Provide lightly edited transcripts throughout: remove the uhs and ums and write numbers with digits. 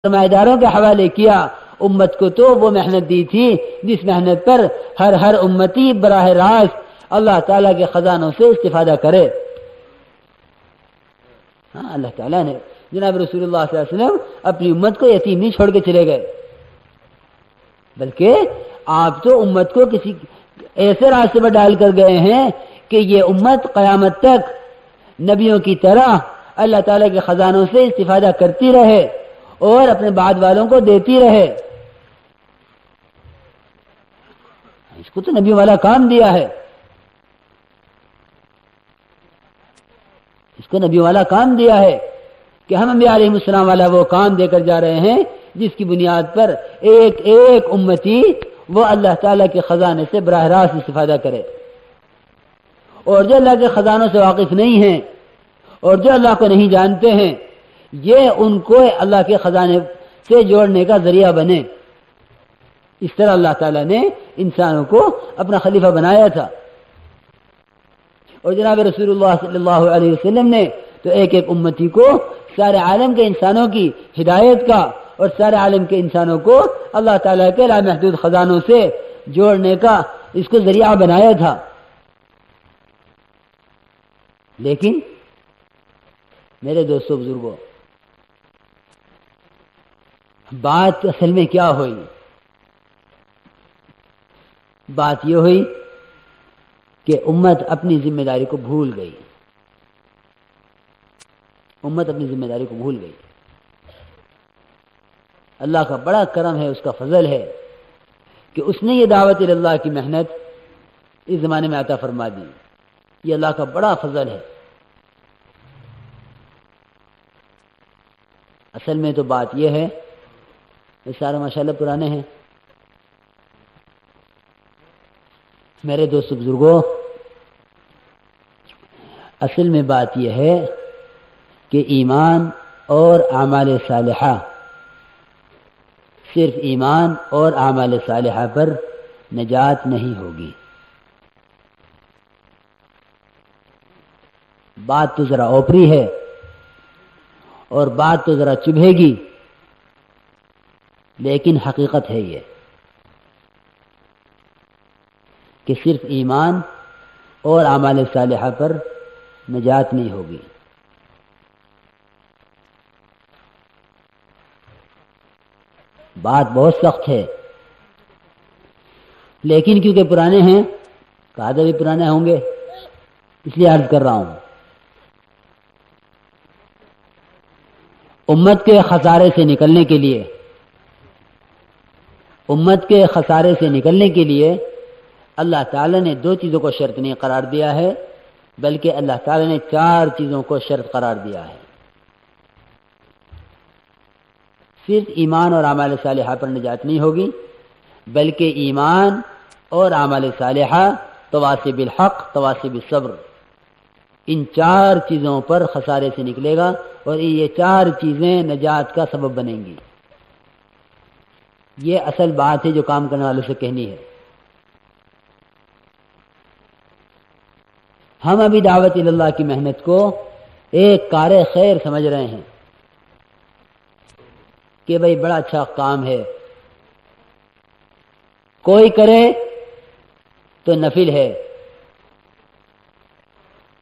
سرمایہ داروں کے حوالے کیا، امت کو تو وہ محنت دی تھی جس محنت پر ہر امتی براہ راست اللہ تعالیٰ کے خزانوں سے استفادہ کرے۔ ہاں، اللہ تعالیٰ نے جناب رسول اللہ صلی اللہ علیہ وسلم اپنی امت کو یتیم نہیں چھوڑ کے چلے گئے، بلکہ آپ تو امت کو کسی ایسے راستے پر ڈال کر گئے ہیں کہ یہ امت قیامت تک نبیوں کی طرح اللہ تعالیٰ کے خزانوں سے استفادہ کرتی رہے اور اپنے بعد والوں کو دیتی رہے۔ اس کو تو نبیوں والا کام دیا ہے، اس کو نبیوں والا کام دیا ہے کہ ہم انبیاء علیہ السلام والا وہ کام دے کر جا رہے ہیں جس کی بنیاد پر ایک ایک امتی وہ اللہ تعالیٰ کے خزانے سے براہ راست استفادہ کرے، اور جو اللہ کے خزانوں سے واقف نہیں ہیں اور جو اللہ کو نہیں جانتے ہیں یہ ان کو اللہ کے خزانے سے جوڑنے کا ذریعہ بنے۔ اس طرح اللہ تعالیٰ نے انسانوں کو اپنا خلیفہ بنایا تھا، اور جناب رسول اللہ صلی اللہ علیہ وسلم نے تو ایک ایک امتی کو سارے عالم کے انسانوں کی ہدایت کا اور سارے عالم کے انسانوں کو اللہ تعالیٰ کے لامحدود خزانوں سے جوڑنے کا اس کو ذریعہ بنایا تھا۔ لیکن میرے دوستو بزرگوں، بات اصل میں کیا ہوئی؟ بات یہ ہوئی کہ امت اپنی ذمہ داری کو بھول گئی، امت اپنی ذمہ داری کو بھول گئی۔ اللہ کا بڑا کرم ہے، اس کا فضل ہے کہ اس نے یہ دعوت اللہ کی محنت اس زمانے میں عطا فرما دی۔ یہ اللہ کا بڑا فضل ہے۔ اصل میں تو بات یہ ہے، یہ سارے ماشاءاللہ پرانے ہیں۔ میرے دوست بزرگوں، اصل میں بات یہ ہے کہ ایمان اور اعمال صالحہ، صرف ایمان اور اعمال صالحہ پر نجات نہیں ہوگی۔ بات تو ذرا اوپری ہے اور بات تو ذرا چبھے گی، لیکن حقیقت ہے یہ کہ صرف ایمان اور اعمال صالحہ پر نجات نہیں ہوگی۔ بات بہت سخت ہے، لیکن کیونکہ پرانے ہیں، قاعدے بھی پرانے ہوں گے، اس لیے عرض کر رہا ہوں۔ امت کے خسارے سے نکلنے کے لیے، امت کے خسارے سے نکلنے کے لیے اللہ تعالی نے دو چیزوں کو شرط نہیں قرار دیا ہے، بلکہ اللہ تعالی نے 4 چیزوں کو شرط قرار دیا ہے۔ صرف ایمان اور اعمال صالحہ پر نجات نہیں ہوگی، بلکہ ایمان اور اعمال صالحہ تواصی بالحق تواصی بالصبر، ان 4 چیزوں پر خسارے سے نکلے گا اور یہ 4 چیزیں نجات کا سبب بنیں گی۔ یہ اصل بات ہے جو کام کرنے والوں سے کہنی ہے۔ ہم ابھی دعوت اللہ کی محنت کو ایک کار خیر سمجھ رہے ہیں کہ بھئی بڑا اچھا کام ہے، کوئی کرے تو نفل ہے،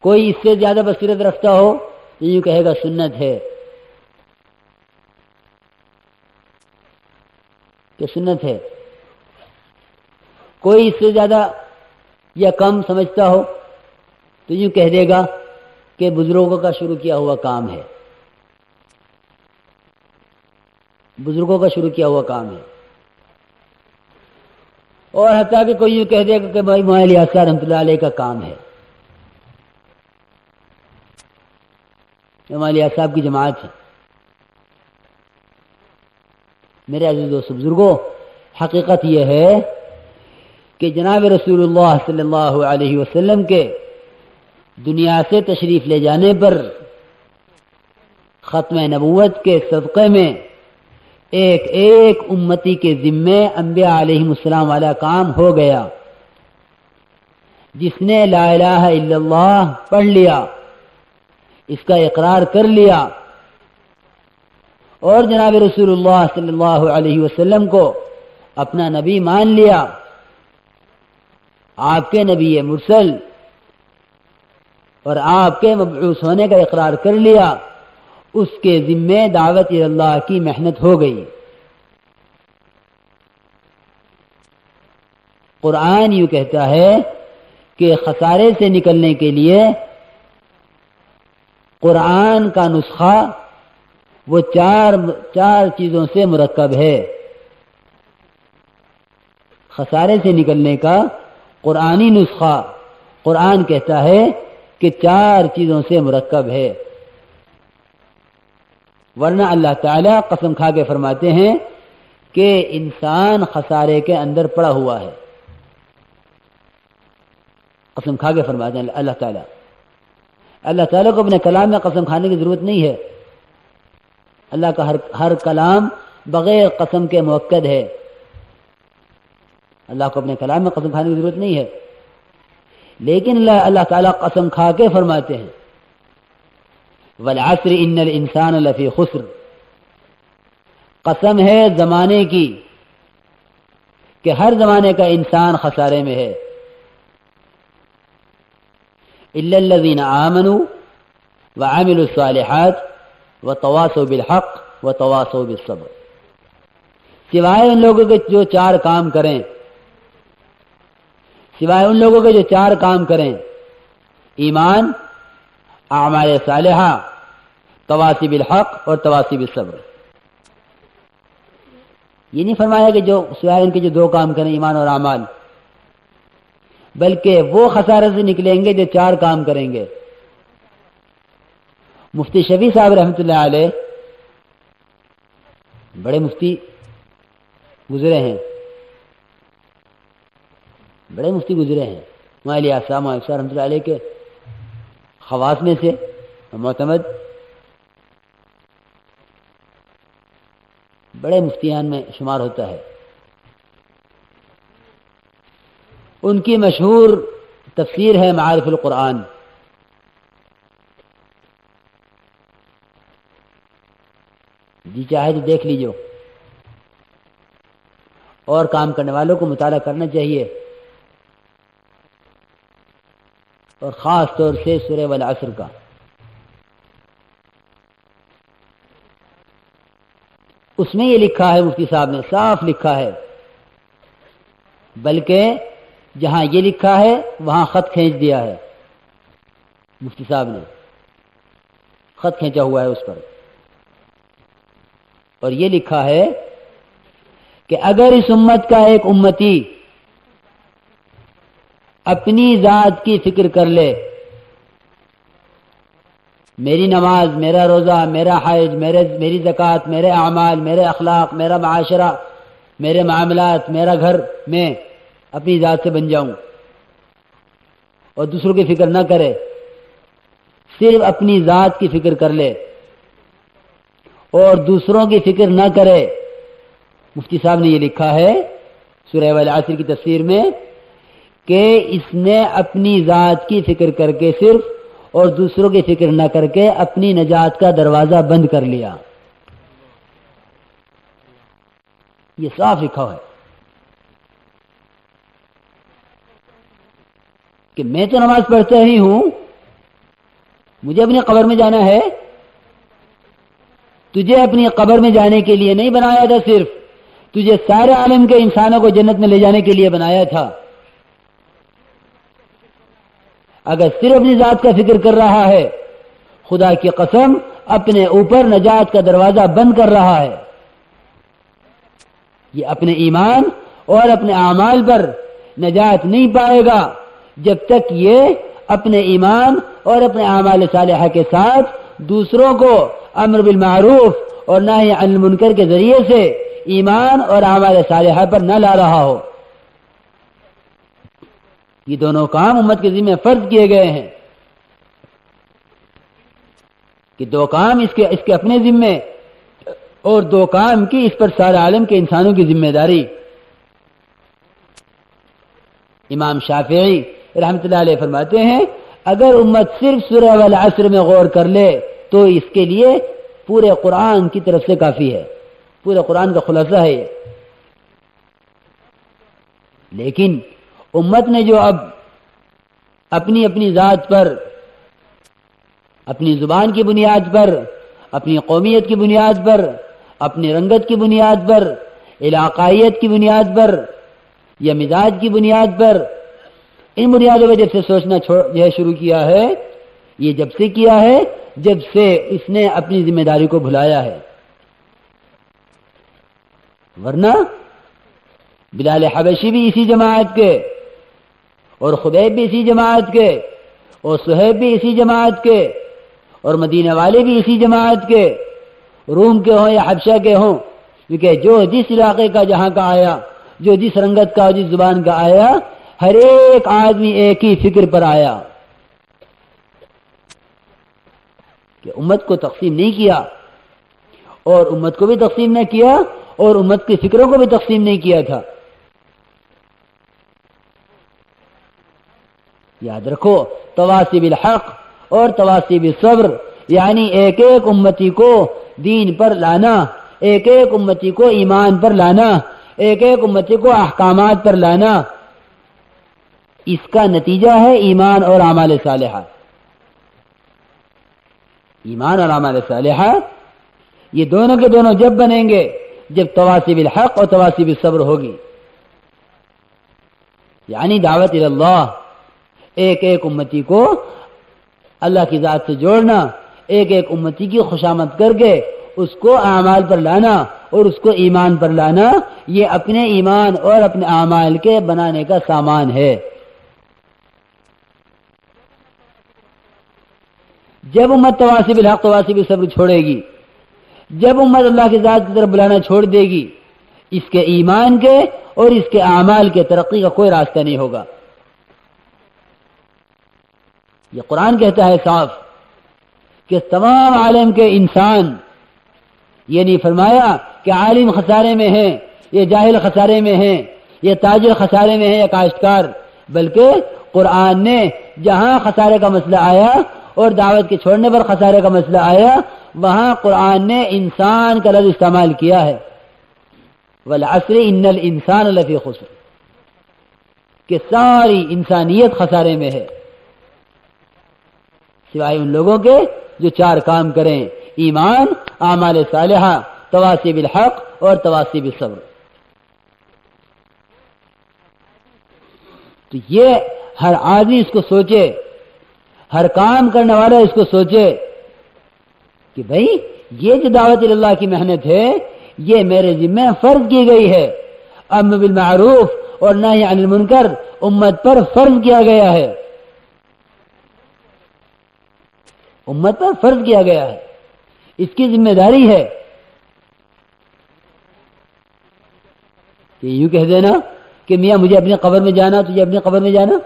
کوئی اس سے زیادہ بصیرت رکھتا ہو تو یوں کہے گا سنت ہے، کہ سنت ہے، کوئی اس سے زیادہ یا کم سمجھتا ہو تو یوں کہہ دے گا کہ بزرگوں کا شروع کیا ہوا کام ہے، بزرگوں کا شروع کیا ہوا کام ہے۔ اور حتیٰ کہ کوئی یوں کہہ دے گا کہ بھائی مولانا الیاس رحمۃ اللہ علیہ کا کام ہے، مولانا الیاس صاحب کی جماعت ہے۔ میرے عزیز دوست بزرگوں، حقیقت یہ ہے کہ جناب رسول اللہ صلی اللہ علیہ وسلم کے دنیا سے تشریف لے جانے پر ختم نبوت کے صدقے میں ایک ایک امتی کے ذمے انبیاء علیہ السلام والا کام ہو گیا۔ جس نے لا الہ الا اللہ پڑھ لیا، اس کا اقرار کر لیا اور جناب رسول اللہ صلی اللہ علیہ وسلم کو اپنا نبی مان لیا، آپ کے نبی مرسل اور آپ کے مبعوث ہونے کا اقرار کر لیا، اس کے ذمے دعوت اللہ کی محنت ہو گئی۔ قرآن یوں کہتا ہے کہ خسارے سے نکلنے کے لیے قرآن کا نسخہ وہ چار چیزوں سے مرکب ہے۔ خسارے سے نکلنے کا قرآنی نسخہ قرآن کہتا ہے کہ 4 چیزوں سے مرکب ہے، ورنہ اللہ تعالیٰ قسم کھا کے فرماتے ہیں کہ انسان خسارے کے اندر پڑا ہوا ہے۔ قسم کھا کے فرماتے ہیں اللہ تعالیٰ کو اپنے کلام میں قسم کھانے کی ضرورت نہیں ہے۔ اللہ کا ہر کلام بغیر قسم کے مؤکد ہے۔ اللہ کو اپنے کلام میں قسم کھانے کی ضرورت نہیں ہے، لیکن اللہ تعالیٰ قسم کھا کے فرماتے ہیں والعصر ان الانسان لفی خسر، قسم ہے زمانے کی کہ ہر زمانے کا انسان خسارے میں ہے، الا الذین آمنوا وعملوا الصالحات وتواصوا بالحق وتواصوا بالصبر، سوائے ان لوگوں کے جو 4 کام کریں، سوائے ان لوگوں کے جو 4 کام کریں، ایمان، اعمال صالحہ، تواصی بالحق اور تواصی بالصبر۔ یہ نہیں فرمایا کہ جو سوائے ان کے جو 2 کام کریں، ایمان اور اعمال، بلکہ وہ خسارے سے نکلیں گے جو 4 کام کریں گے۔ مفتی شفیع صاحب رحمۃ اللہ علیہ بڑے مفتی گزرے ہیں، مالی آسام رحمۃ اللہ علیہ کے خواص میں سے معتمد بڑے مفتیان میں شمار ہوتا ہے۔ ان کی مشہور تفسیر ہے معارف القرآن۔ جی چاہے تو دیکھ لیجو، اور کام کرنے والوں کو مطالعہ کرنا چاہیے، اور خاص طور سے سورہ والعصر کا۔ اس میں یہ لکھا ہے، مفتی صاحب نے صاف لکھا ہے، بلکہ جہاں یہ لکھا ہے وہاں خط کھینچ دیا ہے، مفتی صاحب نے خط کھینچا ہوا ہے اس پر، اور یہ لکھا ہے کہ اگر اس امت کا ایک امتی اپنی ذات کی فکر کر لے، میری نماز، میرا روزہ، میرا حج، میری زکوٰۃ، میرے اعمال، میرے اخلاق، میرا معاشرہ، میرے معاملات، میرا گھر، میں اپنی ذات سے بن جاؤں اور دوسروں کی فکر نہ کرے، صرف اپنی ذات کی فکر کر لے اور دوسروں کی فکر نہ کرے۔ مفتی صاحب نے یہ لکھا ہے سورہ والعصر کی تفسیر میں کہ اس نے اپنی ذات کی فکر کر کے صرف اور دوسروں کی فکر نہ کر کے اپنی نجات کا دروازہ بند کر لیا۔ یہ صاف لکھا ہے کہ میں تو نماز پڑھتا ہی ہوں، مجھے اپنی قبر میں جانا ہے، تجھے اپنی قبر میں جانے کے لیے نہیں بنایا تھا، صرف تجھے سارے عالم کے انسانوں کو جنت میں لے جانے کے لیے بنایا تھا۔ اگر صرف اپنی ذات کا فکر کر رہا ہے، خدا کی قسم اپنے اوپر نجات کا دروازہ بند کر رہا ہے۔ یہ اپنے ایمان اور اپنے اعمال پر نجات نہیں پائے گا جب تک یہ اپنے ایمان اور اپنے اعمال صالحہ کے ساتھ دوسروں کو امر بالمعروف اور نہی عن المنکر کے ذریعے سے ایمان اور اعمال صالحہ پر نہ لا رہا ہو۔ یہ دونوں کام امت کے ذمہ فرض کیے گئے ہیں کہ 2 کام اس کے اپنے ذمے اور 2 کام کی اس پر سارے عالم کے انسانوں کی ذمہ داری۔ امام شافعی رحمۃ اللہ علیہ فرماتے ہیں اگر امت صرف سورہ والعصر میں غور کر لے تو اس کے لیے پورے قرآن کی طرف سے کافی ہے، پورے قرآن کا خلاصہ ہے یہ۔ لیکن امت نے جو اب اپنی اپنی ذات پر، اپنی زبان کی بنیاد پر، اپنی قومیت کی بنیاد پر، اپنی رنگت کی بنیاد پر، علاقائیت کی بنیاد پر یا مزاج کی بنیاد پر، ان بنیادوں پہ جب سے سوچنا جو ہے شروع کیا ہے، یہ جب سے کیا ہے جب سے اس نے اپنی ذمہ داری کو بھلایا ہے۔ ورنہ بلال حبشی بھی اسی جماعت کے، اور خبیب بھی اسی جماعت کے، اور صہیب بھی اسی جماعت کے، اور مدینہ والے بھی اسی جماعت کے، روم کے ہوں یا حبشہ کے ہوں، کیونکہ جو جس علاقے کا جہاں کا آیا، جو جس رنگت کا اور جس زبان کا آیا، ہر ایک آدمی ایک ہی فکر پر آیا کہ امت کو تقسیم نہیں کیا، اور امت کو بھی تقسیم نہ کیا، اور امت کی فکروں کو بھی تقسیم نہیں کیا تھا۔ یاد رکھو، تواصی بالحق اور تواصی بالصبر، یعنی ایک ایک امتی کو دین پر لانا، ایک ایک امتی کو ایمان پر لانا، ایک ایک امتی کو احکامات پر لانا، اس کا نتیجہ ہے ایمان اور اعمال صالحہ۔ ایمان اور اعمال صالحہ یہ دونوں کے دونوں جب بنیں گے جب تواصی بالحق اور تواصی بالصبر ہوگی، یعنی دعوت اللہ، ایک ایک امتی کو اللہ کی ذات سے جوڑنا، ایک ایک امتی کی خوشامد کر کے اس کو اعمال پر لانا اور اس کو ایمان پر لانا، یہ اپنے ایمان اور اپنے اعمال کے بنانے کا سامان ہے۔ جب امت تواصی بالحق تواصی بالصبر چھوڑے گی، جب امت اللہ کی ذات کی طرف بلانا چھوڑ دے گی، اس کے ایمان کے اور اس کے اعمال کے ترقی کا کوئی راستہ نہیں ہوگا۔ یہ قرآن کہتا ہے صاف کہ تمام عالم کے انسان، یہ نہیں فرمایا کہ عالم خسارے میں ہیں، یہ جاہل خسارے میں ہیں، یہ تاجر خسارے میں ہیں یا کاشتکار، بلکہ قرآن نے جہاں خسارے کا مسئلہ آیا اور دعوت کے چھوڑنے پر خسارے کا مسئلہ آیا، وہاں قرآن نے انسان کا لفظ استعمال کیا ہے، والعصر ان الانسان لفی خسر، کہ ساری انسانیت خسارے میں ہے سوائے ان لوگوں کے جو چار کام کریں: ایمان، اعمال صالحہ، تواصی بالحق اور تواصی بالصبر۔ تو یہ ہر آدمی اس کو سوچے، ہر کام کرنے والا اس کو سوچے کہ بھئی یہ جو دعوت اللہ کی محنت ہے، یہ میرے ذمہ فرض کی گئی ہے۔ امر بالمعروف اور نہی عن المنکر امت پر فرض کیا گیا ہے، امت پر فرض کیا گیا ہے، اس کی ذمہ داری ہے کہ یوں کہہ دینا کہ میاں مجھے اپنی قبر میں جانا، تجھے اپنی قبر میں جانا،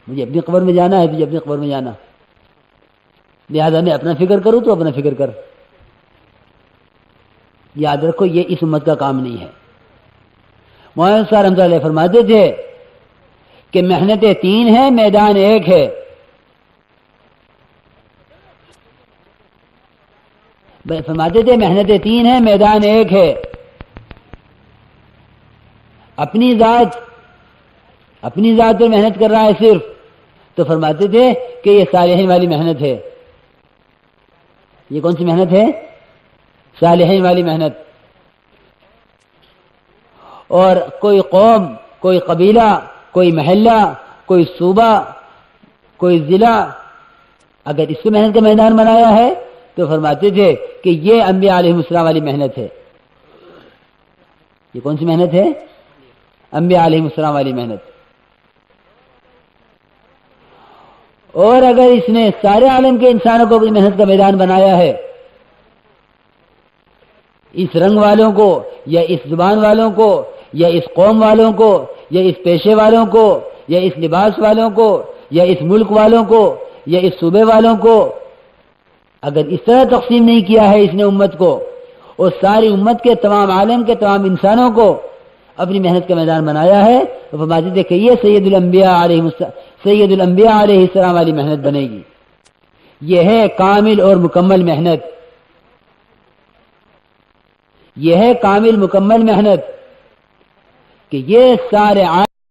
مجھے اپنی قبر میں جانا ہے، تجھے اپنی قبر میں جانا، لہذا میں اپنا فکر کروں تو اپنا فکر کر۔ یاد رکھو، یہ اس امت کا کام نہیں ہے۔ مولانا صاحب رحمۃ اللہ علیہ فرماتے تھے کہ محنتیں تین ہیں، میدان ایک ہے۔ فرماتے تھے محنتیں تین ہیں، میدان ایک ہے۔ اپنی ذات پر محنت کر رہا ہے صرف، تو فرماتے تھے کہ یہ صالحین والی محنت ہے۔ یہ کون سی محنت ہے؟ صالحین والی محنت۔ اور کوئی قوم، کوئی قبیلہ، کوئی محلہ، کوئی صوبہ، کوئی ضلع اگر اس کو محنت کا میدان بنایا ہے تو فرماتے تھے کہ یہ انبیاء علیہ السلام والی محنت ہے۔ یہ کون سی محنت ہے؟ انبیاء علیہ السلام والی محنت۔ اور اگر اس نے سارے عالم کے انسانوں کو اپنی محنت کا میدان بنایا ہے، اس رنگ والوں کو یا اس زبان والوں کو یا اس قوم والوں کو یا اس پیشے والوں کو یا اس لباس والوں کو یا اس ملک والوں کو یا اس صوبے والوں کو، اگر اس طرح تقسیم نہیں کیا ہے اس نے امت کو، اور ساری امت کے تمام عالم کے تمام انسانوں کو اپنی محنت کا میدان بنایا ہے، تو فرماتے تھے کہ یہ سید الانبیاء سید الانبیاء علیہ السلام والی محنت بنے گی. یہ ہے کامل اور مکمل محنت، یہ ہے کامل مکمل محنت کہ یہ سارے